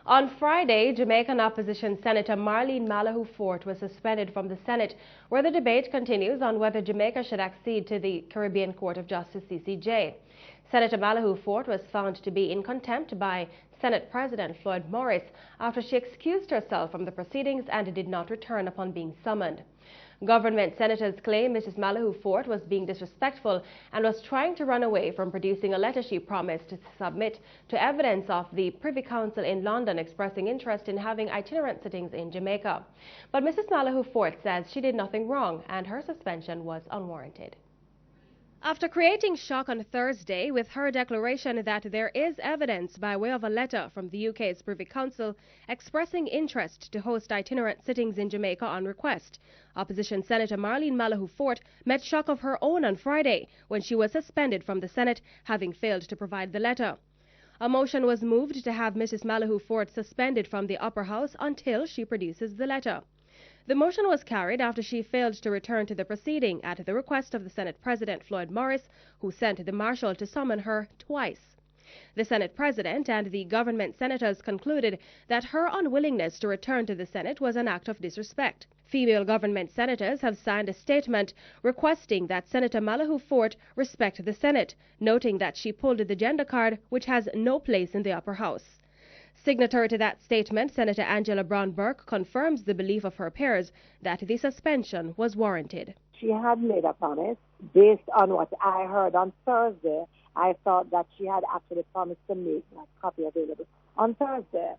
On Friday, Jamaican opposition Senator Marlene Malahoo-Forte was suspended from the Senate, where the debate continues on whether Jamaica should accede to the Caribbean Court of Justice (CCJ). Senator Malahoo-Forte was found to be in contempt by Senate President Floyd Morris after she excused herself from the proceedings and did not return upon being summoned. Government senators claim Mrs. Malahoo-Forte was being disrespectful and was trying to run away from producing a letter she promised to submit to evidence of the Privy Council in London expressing interest in having itinerant sittings in Jamaica. But Mrs. Malahoo-Forte says she did nothing wrong and her suspension was unwarranted. After creating shock on Thursday with her declaration that there is evidence by way of a letter from the UK's Privy Council expressing interest to host itinerant sittings in Jamaica on request, opposition Senator Marlene Malahoo-Forte met shock of her own on Friday when she was suspended from the Senate, having failed to provide the letter. A motion was moved to have Mrs. Malahoo-Forte suspended from the upper house until she produces the letter. The motion was carried after she failed to return to the proceeding at the request of the Senate President Floyd Morris, who sent the marshal to summon her twice. The Senate President and the government senators concluded that her unwillingness to return to the Senate was an act of disrespect. Female government senators have signed a statement requesting that Senator Malahoo-Forte respect the Senate, noting that she pulled the gender card, which has no place in the upper house. Signatory to that statement, Senator Angela Brown-Burke confirms the belief of her peers that the suspension was warranted. She had made a promise. Based on what I heard on Thursday, I thought that she had actually promised to make that copy available on Thursday.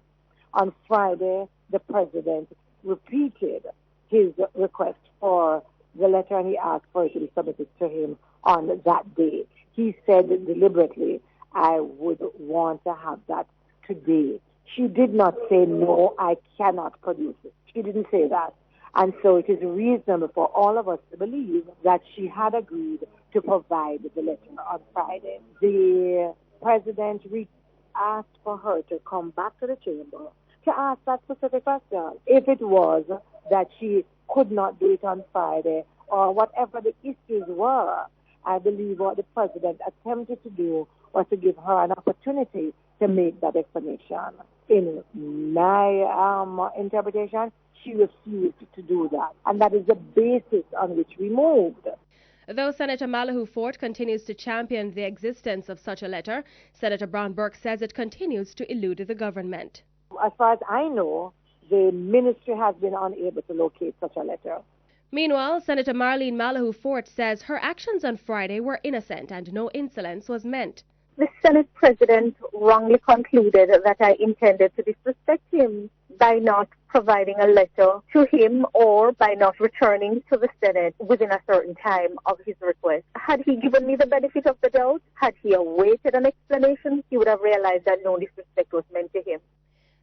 On Friday, the president repeated his request for the letter and he asked for it to be submitted to him on that day. He said deliberately, I would want to have that today. She did not say, no, I cannot produce it. She didn't say that. And so it is reasonable for all of us to believe that she had agreed to provide the letter on Friday. The president asked for her to come back to the chamber to ask that specific question. If it was that she could not do it on Friday or whatever the issues were, I believe what the president attempted to do was to give her an opportunity to make that explanation. In my interpretation, she refused to do that. And that is the basis on which we moved. Though Senator Malahoo-Forte continues to champion the existence of such a letter, Senator Brown-Burke says it continues to elude the government. As far as I know, the ministry has been unable to locate such a letter. Meanwhile, Senator Marlene Malahoo-Forte says her actions on Friday were innocent and no insolence was meant. The Senate President wrongly concluded that I intended to disrespect him by not providing a letter to him or by not returning to the Senate within a certain time of his request. Had he given me the benefit of the doubt, had he awaited an explanation, he would have realized that no disrespect was meant to him.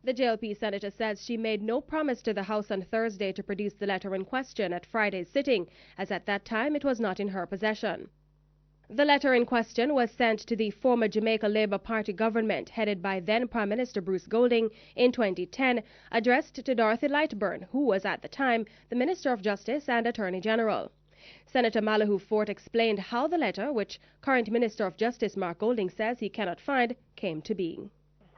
The JLP senator says she made no promise to the House on Thursday to produce the letter in question at Friday's sitting, as at that time it was not in her possession. The letter in question was sent to the former Jamaica Labour Party government headed by then Prime Minister Bruce Golding in 2010, addressed to Dorothy Lightburn, who was at the time the Minister of Justice and Attorney General. Senator Malahoo-Forte explained how the letter, which current Minister of Justice Mark Golding says he cannot find, came to being.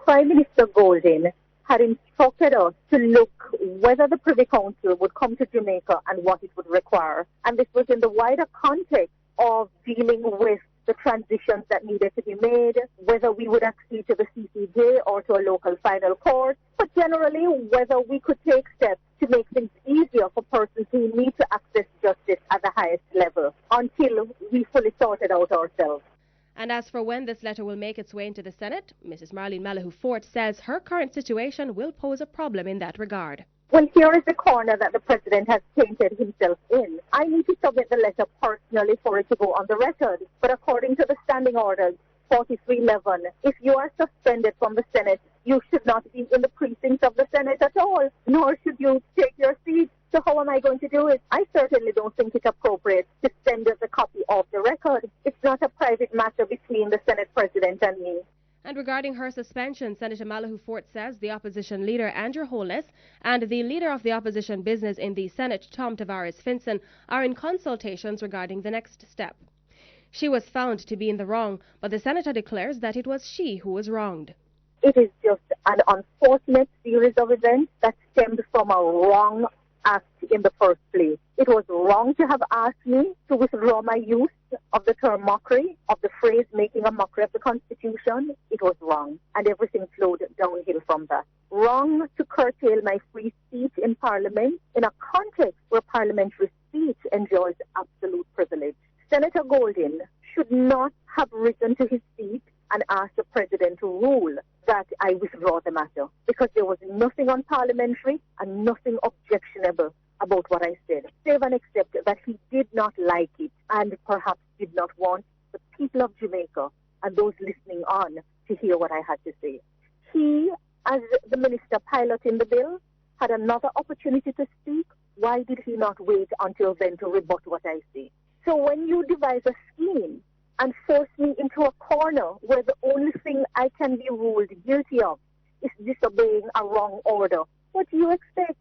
Prime Minister Golding had instructed us to look whether the Privy Council would come to Jamaica and what it would require. And this was in the wider context of dealing with the transitions that needed to be made, whether we would accede to the CCJ or to a local final court, but generally whether we could take steps to make things easier for persons who need to access justice at the highest level until we fully sort it out ourselves. And as for when this letter will make its way into the Senate, Mrs. Marlene Malahoo-Forte says her current situation will pose a problem in that regard. Well, here is the corner that the president has painted himself in. I need to submit the letter personally for it to go on the record. But according to the standing orders, 4311, if you are suspended from the Senate, you should not be in the precincts of the Senate at all, nor should you take your seat. So how am I going to do it? I certainly don't think it's appropriate to send us a copy of the record. It's not a private matter between the Senate president and me. And regarding her suspension, Senator Malahoo-Forte says the opposition leader Andrew Holness and the leader of the opposition business in the Senate, Tom Tavares Finson, are in consultations regarding the next step. She was found to be in the wrong, but the senator declares that it was she who was wronged. It is just an unfortunate series of events that stemmed from a wrong act in the first place. It was wrong to have asked me to withdraw my use of the term mockery, of the phrase making a mockery of the Constitution. It was wrong, and everything flowed downhill from that. Wrong to curtail my free speech in Parliament in a context where parliamentary speech enjoys absolute privilege. Senator Golden should not have risen to his feet and asked the President to rule that I withdraw the matter, because there was nothing unparliamentary and nothing objectionable about what I said, save and except that he did not like it and perhaps did not want the people of Jamaica and those listening on to hear what I had to say. He, as the minister piloting the bill, had another opportunity to speak. Why did he not wait until then to rebut what I say? So when you devise a scheme and force me into a corner where the only thing I can be ruled guilty of is disobeying a wrong order, what do you expect?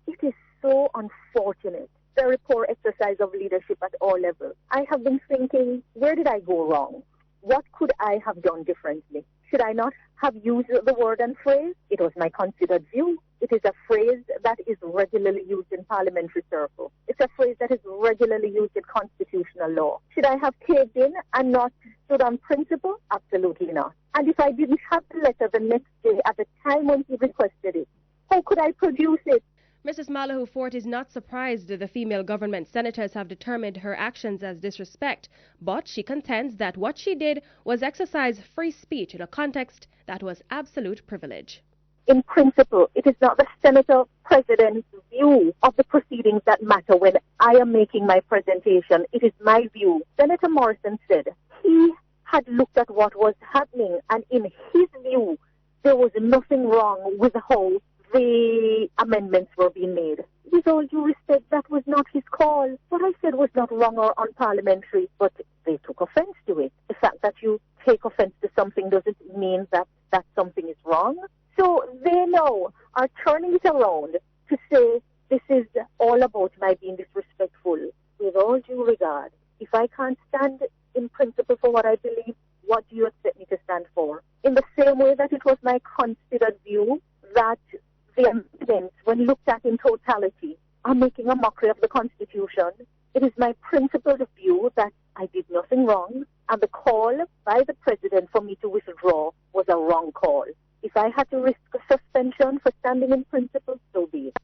It is so unfortunate. Very poor exercise of leadership at all levels. I have been thinking, where did I go wrong? What could I have done differently? Should I not have used the word and phrase? It was my considered view. It is a phrase that is regularly used in parliamentary circles. It's a phrase that is regularly used in constitutional law. Should I have caved in and not stood on principle? Absolutely not. And if I didn't have the letter the next day at the time when he requested it, how could I produce it? Mrs. Malahoo-Forte is not surprised that the female government senators have determined her actions as disrespect, but she contends that what she did was exercise free speech in a context that was absolute privilege. In principle, it is not the Senator President's view of the proceedings that matter when I am making my presentation. It is my view. Senator Morrison said he had looked at what was happening, and in his view, there was nothing wrong with how the amendments were being made. With all due respect, that was not his call. What I said was not wrong or unparliamentary, but they took offense to it. The fact that you take offense to something doesn't mean that something is wrong. So they now are turning it around to say this is all about my being disrespectful. With all due regard, if I can't stand in principle for what I believe, what do you expect me to stand for? In the same way that it was my considered view that the amendments, when looked at in totality, are making a mockery of the Constitution, it is my principled view that I did nothing wrong, and the call by the President for me to withdraw was a wrong call. If I had to risk a suspension for standing in principle, so be it.